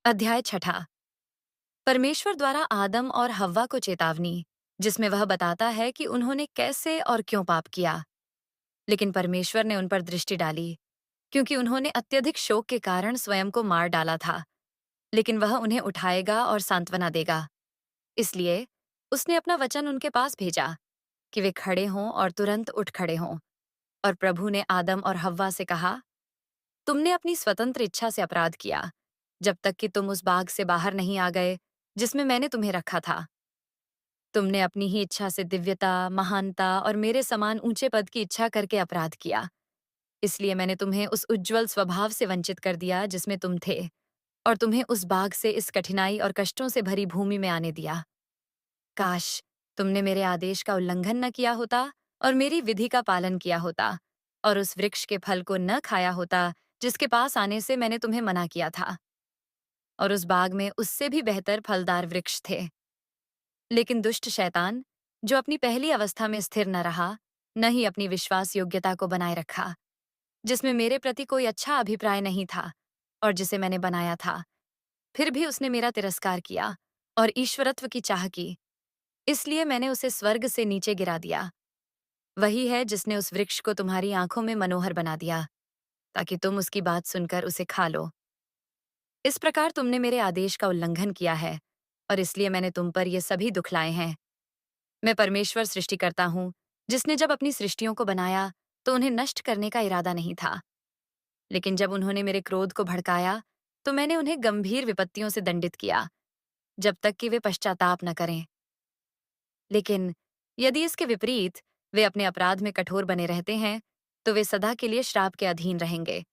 अध्याय छठा। परमेश्वर द्वारा आदम और हव्वा को चेतावनी, जिसमें वह बताता है कि उन्होंने कैसे और क्यों पाप किया। लेकिन परमेश्वर ने उन पर दृष्टि डाली, क्योंकि उन्होंने अत्यधिक शोक के कारण स्वयं को मार डाला था। लेकिन वह उन्हें उठाएगा और सांत्वना देगा। इसलिए उसने अपना वचन उनके पास भेजा कि वे खड़े हों और तुरंत उठ खड़े हों। और प्रभु ने आदम और हव्वा से कहा, तुमने अपनी स्वतंत्र इच्छा से अपराध किया, जब तक कि तुम उस बाग से बाहर नहीं आ गए जिसमें मैंने तुम्हें रखा था। तुमने अपनी ही इच्छा से दिव्यता, महानता और मेरे समान ऊंचे पद की इच्छा करके अपराध किया। इसलिए मैंने तुम्हें उस उज्जवल स्वभाव से वंचित कर दिया जिसमें तुम थे, और तुम्हें उस बाग से इस कठिनाई और कष्टों से भरी भूमि में आने दिया। काश तुमने मेरे आदेश का उल्लंघन न किया होता और मेरी विधि का पालन किया होता, और उस वृक्ष के फल को न खाया होता जिसके पास आने से मैंने तुम्हें मना किया था। और उस बाग में उससे भी बेहतर फलदार वृक्ष थे। लेकिन दुष्ट शैतान, जो अपनी पहली अवस्था में स्थिर न रहा, न ही अपनी विश्वास योग्यता को बनाए रखा, जिसमें मेरे प्रति कोई अच्छा अभिप्राय नहीं था और जिसे मैंने बनाया था, फिर भी उसने मेरा तिरस्कार किया और ईश्वरत्व की चाह की। इसलिए मैंने उसे स्वर्ग से नीचे गिरा दिया। वही है जिसने उस वृक्ष को तुम्हारी आंखों में मनोहर बना दिया, ताकि तुम उसकी बात सुनकर उसे खा लो। इस प्रकार तुमने मेरे आदेश का उल्लंघन किया है, और इसलिए मैंने तुम पर ये सभी दुख लाए हैं। मैं परमेश्वर सृष्टिकर्ता हूँ, जिसने जब अपनी सृष्टियों को बनाया तो उन्हें नष्ट करने का इरादा नहीं था। लेकिन जब उन्होंने मेरे क्रोध को भड़काया, तो मैंने उन्हें गंभीर विपत्तियों से दंडित किया, जब तक कि वे पश्चाताप न करें। लेकिन यदि इसके विपरीत वे अपने अपराध में कठोर बने रहते हैं, तो वे सदा के लिए श्राप के अधीन रहेंगे।